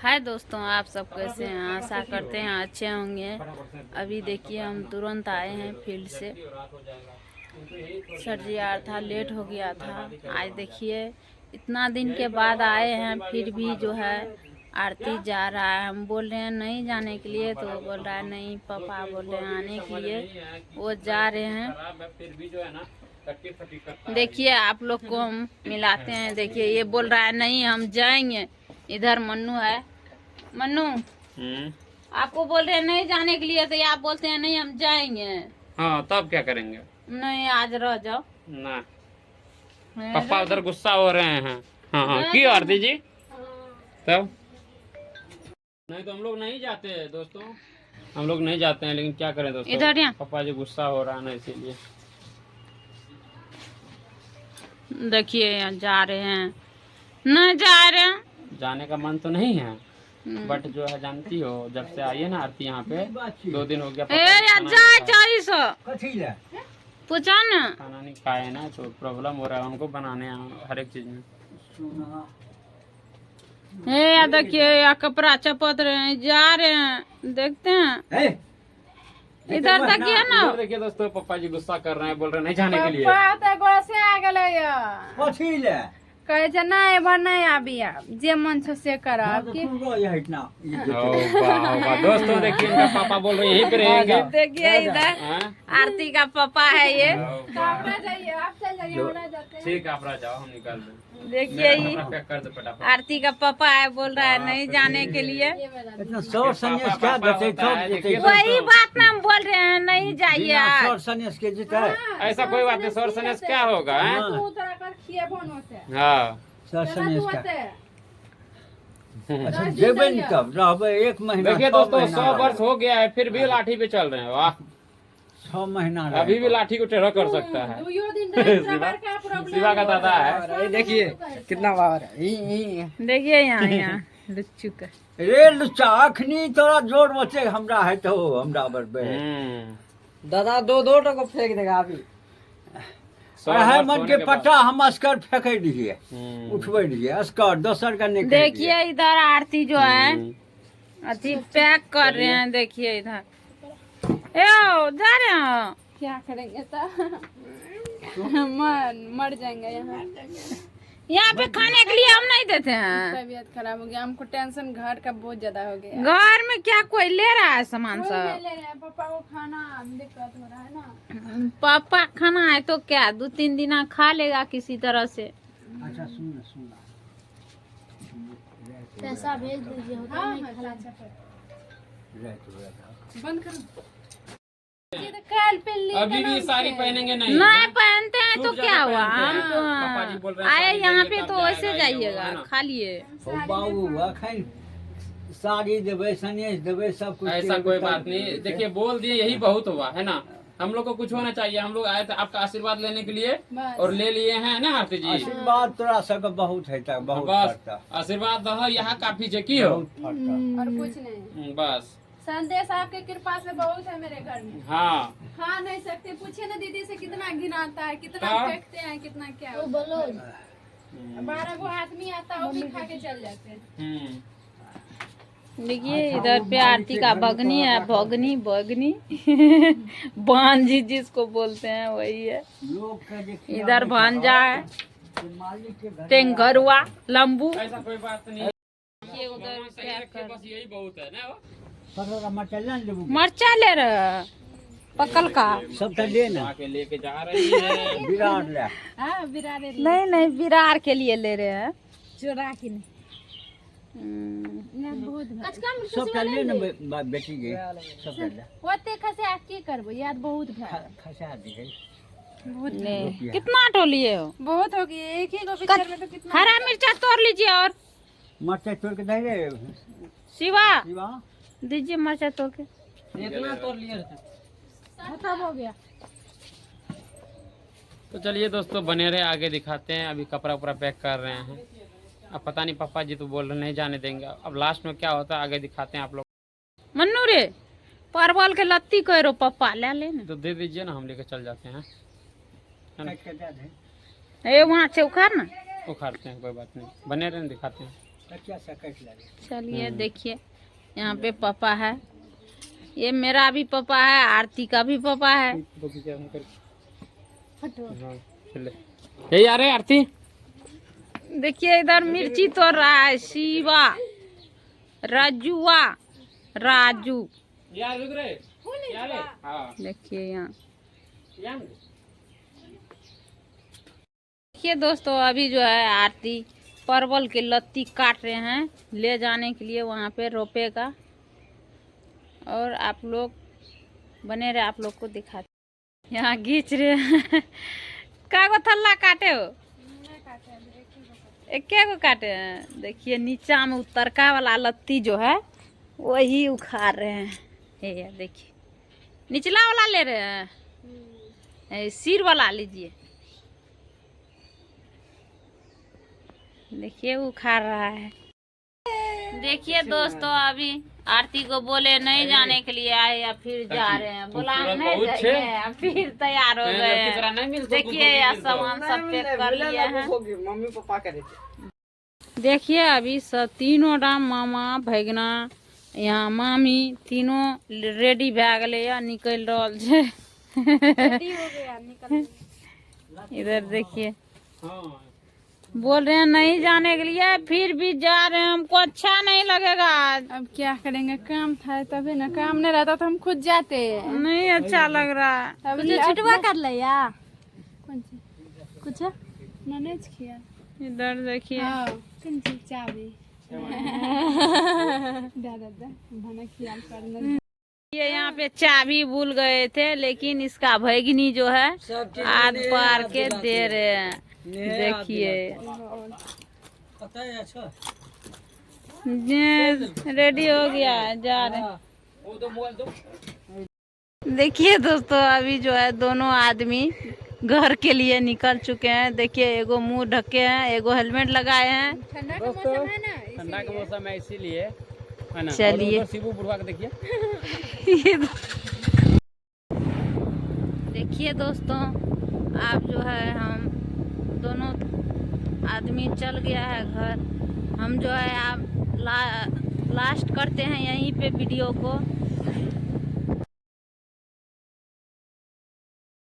हाय दोस्तों, आप सब कैसे हैं? आशा करते हैं अच्छे होंगे। अभी देखिए हम तुरंत आए हैं फील्ड से। सर्दी आ रहा था, लेट हो गया था। आज देखिए इतना दिन के बाद आए हैं, फिर भी जो है आरती जा रहा है। हम बोल रहे हैं नहीं जाने के लिए, तो बोल रहा है नहीं, पापा बोल रहे हैं आने के लिए। वो जा रहे हैं। देखिए आप लोग को हम मिलाते हैं। देखिए ये बोल रहा है नहीं हम जाएंगे। इधर मन्नू है। मन्नू, आपको बोल रहे हैं नहीं जाने के लिए, तो आप बोलते हैं नहीं हम जाएंगे। हाँ, तब क्या करेंगे? नहीं, आज रह जाओ ना, पापा उधर गुस्सा हो रहे हैं। हाँ हाँ, क्यों आरती जी? तब नहीं तो हम लोग नहीं जाते दोस्तों, हम लोग नहीं जाते हैं। लेकिन क्या करें दोस्तों, इधर यहाँ पापा जी गुस्सा हो रहा है ना, इसीलिए। देखिए यहाँ जा रहे हैं। नहीं जा रहे हैं। जाने का मन तो नहीं है, बट जो है जानती हो, जब से आई है ना आरती यहाँ पे 2 दिन हो गया, पूछा ना, खाना नहीं खाए ना, तो प्रॉब्लम हो रहा है उनको बनाने हर एक चीज में। देखिए या कपड़ा चपत रहे हैं, जा रहे हैं। देखते हैं इधर देखिए ना। देखिए दोस्तों, पापा जी गुस्सा कर रहे हैं, बोल रहे हैं नहीं जाने के लिए। कहे छै नहीं एबार नहीं आबी, जे मन छो से करब। दोस्तों देखिए, इनका पापा बोल रहे हैं यहीं पे रहेंगे। देखिए इधर आरती का पापा है ये। ठीक है, आप रह जाओ, हम निकल रहे हैं। देखिए ये कर दो फटाफट। आरती का पापा है, बोल रहा है नहीं जाने के लिए। वही बात ना हम बोल रहे हैं, नहीं जाइए। ऐसा कोई बात नहीं, सौर सनेस क्या होगा? हाँ, एक महीना। देखिए दोस्तों, 100 वर्ष हो गया है, फिर भी लाठी पे चल रहे हैं। वाह, 6 महीना अभी भी लाठी को टेढ़ा कर सकता है। शिवा का दादा है। देखिए कितना बार है। देखिए यहाँ लुच्चू का। रे लुच्चा, अखनी तोरा जोर बचे हमरा है तो हमरा बरबे दादा दो टको फेंक देगा अभी। है मन के पट्टा हम अस्कर फेंके दिए, उठबे दिए अस्कर दोसर का नहीं। देखिए इधर आरती जो है अथी पैक कर रहे हैं। देखिए इधर जा रहे हैं। क्या करेंगे तो मर जाएंगे यहाँ पे खाने के लिए हम नहीं देते हैं। तबीयत खराब हो गया, हमको टेंशन घर का बहुत ज्यादा हो गया। घर में क्या कोई ले रहा है सामान सब? ले रहे हैं। पापा को खाना दिक्कत हो रहा है ना। पापा खाना है तो क्या 2-3 दिन खा लेगा किसी तरह से। अच्छा सुन पैसा भेज दीजिए। बंद करो। अभी भी साड़ी पहनेंगे नहीं? नहीं पहनते हैं तो क्या हुआ? हम पापा जी बोल तो रहे हैं आए यहाँ पे तब तो जाएगा, वैसे ये जाइएगा, होगा ना। खा लिए। बाबू अखन साड़ी देवे, सनेस देवे, सब कुछ। ऐसा कोई बात नहीं, देखिए बोल दिए यही बहुत हुआ है ना। हम लोग को कुछ होना चाहिए। हम लोग आए थे आपका आशीर्वाद लेने के लिए और ले लिए हैं ना आरती जी। आशीर्वाद तोरा सबके बहुत है तक, बहुत बस फरता, आशीर्वाद रहा, यहाँ काफी है की हो। बहुत फरता। और कुछ नहीं, बस संदेश आपके कृपा से बहुत है मेरे घर में। हाँ, खा नहीं सकते, पूछे ना दीदी से कितना घिनाता है, कितना फेंकते हैं, कितना क्या। तो बोलो 12 गो आदमी आता है, वो भी खा के चल जाते हैं। देखिए अच्छा, इधर वो पे आरती का भगनी है, भगनी भांजी जिसको बोलते हैं वही है। लोग का देखिए, इधर भांजा है, मालिक के घर टेंगरुआ, लंबू। ऐसा कोई बात नहीं। ये उधर बस यही बहुत है ना। पकड़ मचलन लेबू, मरचा ले रहे हैं, पकल का। सब तो ले ना, आके लेके जा रही है। विराट ले। नहीं विरार के लिए ले रहे हैं, चोरा के नहीं। सब तो ले ना बेटी के, सब तो ले। ओते खसे की करबो, याद बहुत खसा दिए ले। कितना टोलिए हो? बहुत हो गई, एक ही गो पिक्चर में तो कितना। हरा मिर्चा तोड़ लीजिए और मरचा तोड़ के दे रे शिवा, शिवा, दीजिए मरचा तोड़ के। इतना तोड़ लिए खत्म हो गया। तो चलिए दोस्तों, बने रहे, आगे दिखाते हैं। अभी कपड़ा उपड़ा पैक कर रहे हैं। अब पता नहीं, पापा जी तो बोल रहे नहीं जाने देंगे। अब लास्ट में क्या होता है आगे दिखाते हैं आप लोग। मन्नू रे, परवल के लत्ती करो पापा ले लेना। तो दे दीजिए ना, हम लेके चल जाते हैं। है ना? ए वहाँ से उखाड़ ना। उखाड़ते हैं, कोई बात नहीं, बने रहे, दिखाते हैं। चलिए देखिए, यहाँ पे पापा है, ये मेरा भी पापा है, आरती का भी पापा है। यही आ रहे आरती। देखिए इधर मिर्ची तोड़ रहा है शिवा, राजू। यार रुक रहे यार। हाँ देखिए यहाँ, देखिए दोस्तों, अभी जो है आरती परवल के लत्ती काट रहे हैं ले जाने के लिए वहाँ पे रोपेगा। और आप लोग बने रहे, आप लोग को दिखाते। यहाँ खींच रहे हैं। कागो थल्ला काटे हो? एक को काटे हैं। देखिए नीचा में उतरका वाला लत्ती जो है वही उखाड़ रहे हैं। ये देखिए, निचला वाला ले रहे हैं, सिर वाला लीजिए। देखिए उखाड़ रहा है। देखिए दोस्तों, अभी आरती को बोले नहीं जाने के लिए आए या फिर जा रहे हैं, बोला नहीं जाइए, फिर तैयार हो गए। देखिए यह सामान सब पैक कर लिए हैं। मम्मी पापा करे देखिए अभी सब तीनों राम मामा भैगना यहाँ मामी तीनों रेडी भए गए या निकल रहल छै। इधर देखिए बोल रहे हैं नहीं जाने के लिए, फिर भी जा रहे हैं। हमको अच्छा नहीं लगेगा। अब क्या करेंगे, काम था तभी ना, काम नहीं रहता तो हम खुद जाते। नहीं अच्छा लग रहा है। मुझे छुटवा कर ले या कौन चीज कुछ मैनेज किया। इधर देखिए कौन चीज चाबी दादा भाना ख्याल करना। ये यहाँ पे चाबी भूल गए थे, लेकिन इसका भैगनी जो है आध पार के दे रहे हैं। देखिए रेडी हो गया, जा रहे हैं। देखिए दोस्तों, अभी जो है दोनों आदमी घर के लिए निकल चुके हैं। देखिए एगो मुंह ढके हैं, एगो हेलमेट लगाए हैं। ठंडा का मौसम है ना, ठंडा का मौसम है इसीलिए। चलिए शिबू बुढ़वा के देखिए। देखिए दोस्तों, आप जो है हम दोनों आदमी चल गया है घर। हम जो है आप लास्ट करते हैं यहीं पे वीडियो को।